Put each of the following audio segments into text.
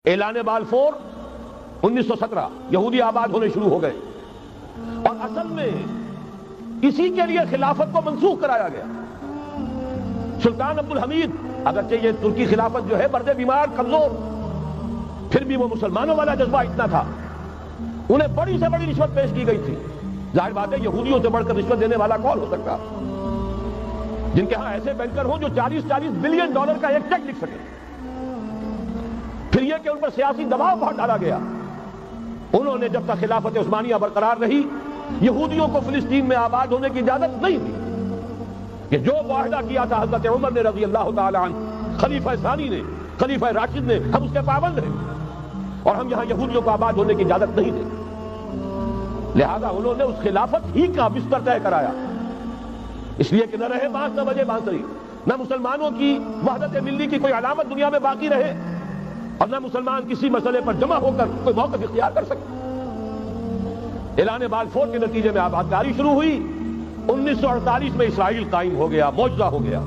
اعلان بالفور 1917 یہودی آباد ہونے شروع ہو گئے، اور اصل میں اسی کے لیے خلافت کو منسوخ کرایا گیا۔ سلطان عبد الحمید، اگرچہ یہ ترکی خلافت جو ہے برد بیمار کمزور، پھر بھی وہ مسلمانوں والا جذبہ اتنا تھا، انہیں بڑی سے بڑی رشوت پیش کی گئی تھی۔ ظاہر بات ہے یہودیوں سے بڑھ کر رشوت دینے والا کون ہو سکتا، جن کے ہاں ایسے بینکر ہوں جو 40 بلین ڈالر کا ایک چیک لکھ سکے۔ پھر یہ کہ ان پر سیاسی دباؤ بہت ڈالا گیا۔ انہوں نے جب تک خلافت عثمانیہ برقرار رہی، یہودیوں کو فلسطین میں آباد ہونے کی اجازت نہیں دی۔ کہ جو معاہدہ کیا تھا حضرت عمر نے رضی اللہ تعالی عنہ، خلیفہ ثانی نے، خلیفہ راشد نے، ہم اس کے پابند ہیں، اور ہم یہاں یہودیوں کو آباد ہونے کی اجازت نہیں دیں۔ لہذا انہوں نے اس خلافت ہی کا بستر طے کرایا، اس لیے کہ نہ رہے بانس نہ بجے بانسری، نہ مسلمانوں کی وحدت ملی کی کوئی علامت دنیا میں باقی رہے، اور نہ مسلمان کسی مسئلے پر جمع ہو کر کوئی موقف اختیار کر سکے۔ اعلان بالفور کے نتیجے میں آبادکاری شروع ہوئی۔ 1948 میں اسرائیل قائم ہو گیا، معجزہ ہو گیا۔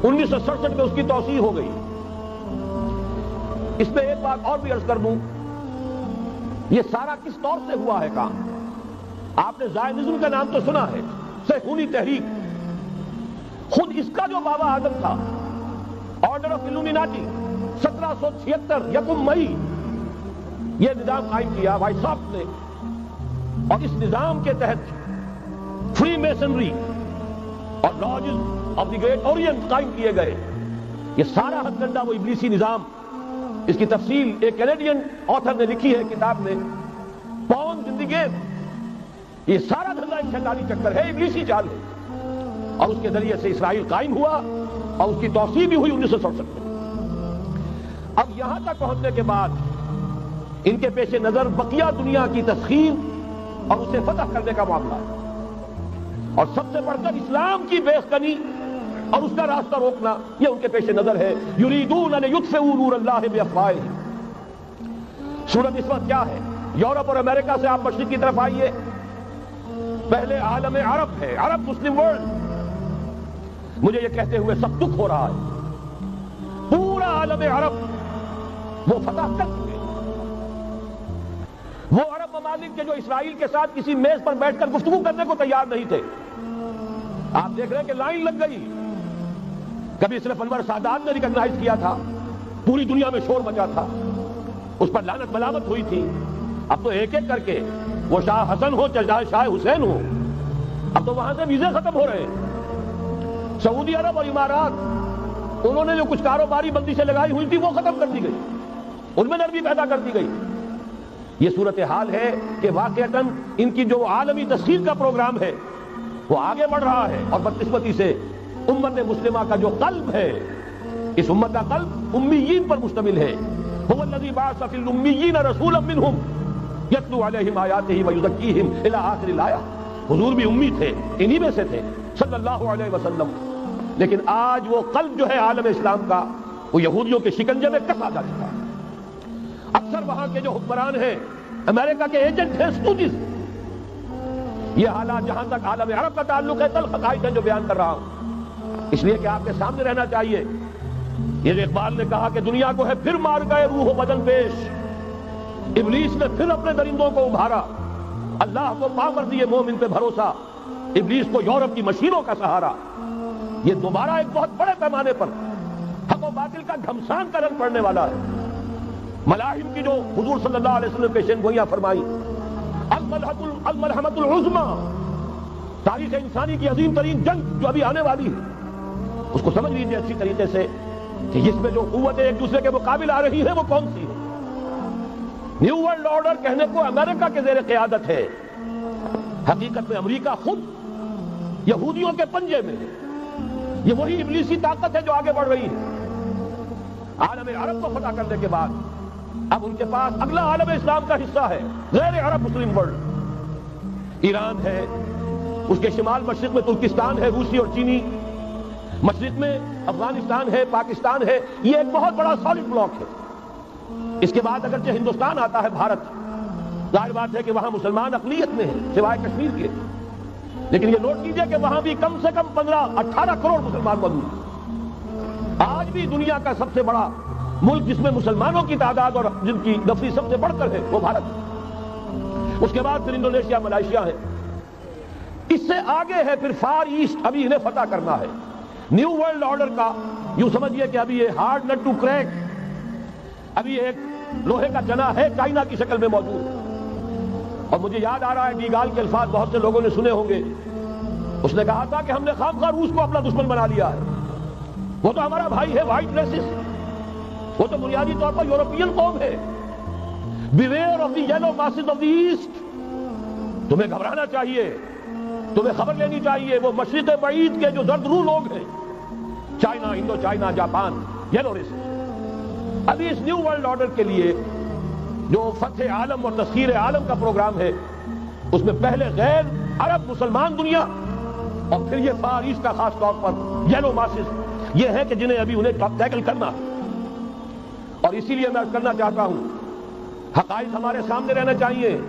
1967 میں اس کی توسیع ہو گئی۔ اس میں ایک بات اور بھی عرض کر دوں، یہ سارا کس طور سے ہوا ہے کام؟ آپ نے زائنزم کا نام تو سنا ہے، صہیونی تحریک، خود اس کا جو بابا اعظم تھا، آرڈر آف الومیناٹی، 1776 یکم مئی یہ نظام قائم کیا وائساکھ نے، اور اس نظام کے تحت فری میسنری اور lodges of the great Orient قائم کیے گئے۔ یہ سارا ہتھ کنڈا وہ ابلیسی نظام، اس کی تفصیل ایک کینیڈین آتھر نے لکھی ہے کتاب میں، پاؤنڈ ان دی گیم۔ یہ سارا دھندا ایک شیطانی چکر ہے، ابلیسی چال ہے، اور اس کے ذریعے سے اسرائیل قائم ہوا، اور اس کی توسیع بھی ہوئی 1967 میں۔ اب یہاں تک پہنچنے کے بعد ان کے پیش نظر بقیہ دنیا کی تسخیر اور اسے فتح کرنے کا معاملہ ہے، اور سب سے بڑھ کر اسلام کی بیخبنی اور اس کا راستہ روکنا، یہ ان کے پیش نظر ہے۔ یریدون ان یطفئوا نور اللہ بافواہہم۔ صورت اس وقت کیا ہے؟ یورپ اور امریکہ سے آپ مشرق کی طرف آئیے، پہلے عالم عرب ہے، عرب مسلم ورلڈ۔ مجھے یہ کہتے ہوئے سب دکھ ہو رہا ہے، پورا عالم عرب وہ فتح کر چکے، وہ عرب ممالک کے جو اسرائیل کے ساتھ کسی میز پر بیٹھ کر گفتگو کرنے کو تیار نہیں تھے۔ آپ دیکھ رہے ہیں کہ لائن لگ گئی۔ کبھی صرف انور سادات نے ریکگنائز کیا تھا، پوری دنیا میں شور مچا تھا، اس پر لعنت ملامت ہوئی تھی۔ اب تو ایک ایک کر کے، وہ شاہ حسن ہو چاہے شاہ حسین ہو، اب تو وہاں سے ویزے ختم ہو رہے ہیں۔ سعودی عرب اور امارات، انہوں نے جو کچھ کاروباری بندی سے لگائی ہوئی تھی وہ ختم کر دی گئی، ان میں نرمی پیدا کر دی گئی۔ یہ صورتحال ہے کہ واقعتاً ان کی جو عالمی تسخیر کا پروگرام ہے وہ آگے بڑھ رہا ہے، اور بدقسمتی سے امت مسلمہ کا جو قلب ہے، اس امت کا قلب امیین پر مشتمل ہے۔ هو الذی بعث فی الامیین رسولا منہم یتلو علیہم آیاتہ ویزکیہم الی آخر الآیہ۔ حضور بھی امی تھے، انہی میں سے تھے صلی اللہ علیہ وسلم، لیکن آج وہ قلب جو ہے عالم اسلام کا، وہ یہودیوں کے شکنجے میں کسا جا چکا ہے۔ اکثر وہاں کے جو حکمران ہیں امریکہ کے ایجنٹ ہیں، اسٹوڈنٹس۔ یہ حالات جہاں تک عالم عرب کا تعلق ہے، تلخ حقائق ہیں جو بیان کر رہا ہوں، اس لیے کہ آپ کے سامنے رہنا چاہیے۔ یہ اقبال نے کہا کہ دنیا کو ہے پھر مار گئے روح و بدن پیش، ابلیس نے پھر اپنے درندوں کو ابھارا، اللہ کو پا کر دیے مومن پہ بھروسہ، ابلیس کو یورپ کی مشینوں کا سہارا۔ یہ دوبارہ ایک بہت بڑے پیمانے پر حق و باطل کا گھمسان کا رنگ پڑنے والا ہے۔ ملاحم کی جو حضور صلی اللہ علیہ وسلم پیشین گوئیاں فرمائی، الملحمۃ العظمیٰ، تاریخ انسانی کی عظیم ترین جنگ جو ابھی آنے والی ہے، اس کو سمجھ لیجیے اچھی طریقے سے کہ جس میں جو قوتیں ایک دوسرے کے مقابل آ رہی ہیں وہ کون سی ہے۔ نیو ورلڈ آرڈر کہنے کو امریکہ کے زیر قیادت ہے، حقیقت میں امریکہ خود یہودیوں کے پنجے میں ہے۔ یہ وہی ابلیسی طاقت ہے جو آگے بڑھ رہی ہے۔ عالم عرب کو فتح کرنے کے بعد اب ان کے پاس اگلا عالم اسلام کا حصہ ہے، غیر عرب مسلم ورلڈ۔ ایران ہے، اس کے شمال مشرق میں ترکستان ہے، روسی اور چینی، مشرق میں افغانستان ہے، پاکستان ہے۔ یہ ایک بہت بڑا سالڈ بلاک ہے۔ اس کے بعد اگرچہ ہندوستان آتا ہے، بھارت، ظاہر بات ہے کہ وہاں مسلمان اقلیت میں ہیں سوائے کشمیر کے، لیکن یہ نوٹ کیجئے کہ وہاں بھی کم سے کم 15-18 کروڑ مسلمان موجود ہیں۔ آج بھی دنیا کا سب سے بڑا ملک جس میں مسلمانوں کی تعداد اور جن کی نفری سب سے بڑھ کر ہے وہ بھارت، اس کے بعد پھر انڈونیشیا، ملائیشیا ہے، اس سے آگے ہے پھر فار ایسٹ، ابھی انہیں فتح کرنا ہے۔ نیو ورلڈ آرڈر کا یوں سمجھیے کہ ابھی یہ ہارڈ نٹ ٹو کریک، ابھی ایک لوہے کا چنا ہے چائنا کی شکل میں موجود۔ اور مجھے یاد آ رہا ہے ڈیگال کے الفاظ بہت سے لوگوں نے سنے ہوں گے، اس نے کہا تھا کہ ہم نے خامخواہ روس کو اپنا دشمن بنا لیا ہے، وہ تو ہمارا بھائی ہے، وائٹ ریسس، وہ تو بنیادی طور پر یورپین قوم ہے۔ Beware of the yellow masses of the east, تمہیں گھبرانا چاہیے، تمہیں خبر لینی چاہیے، وہ مشرق بعید کے جو زرد رو لوگ ہیں، China, Indo China, Japan, yellow races. ابھی اس نیو ورلڈ آرڈر کے لیے جو فتح عالم اور تسخیر عالم کا پروگرام ہے، اس میں پہلے غیر عرب مسلمان دنیا اور پھر یہ فار ایسٹ کا خاص طور پر یلو ماسز، یہ ہے کہ جنہیں ابھی انہیں ٹیکل کرنا۔ اور اسی لیے میں کرنا چاہتا ہوں، حقائق ہمارے سامنے رہنا چاہیے۔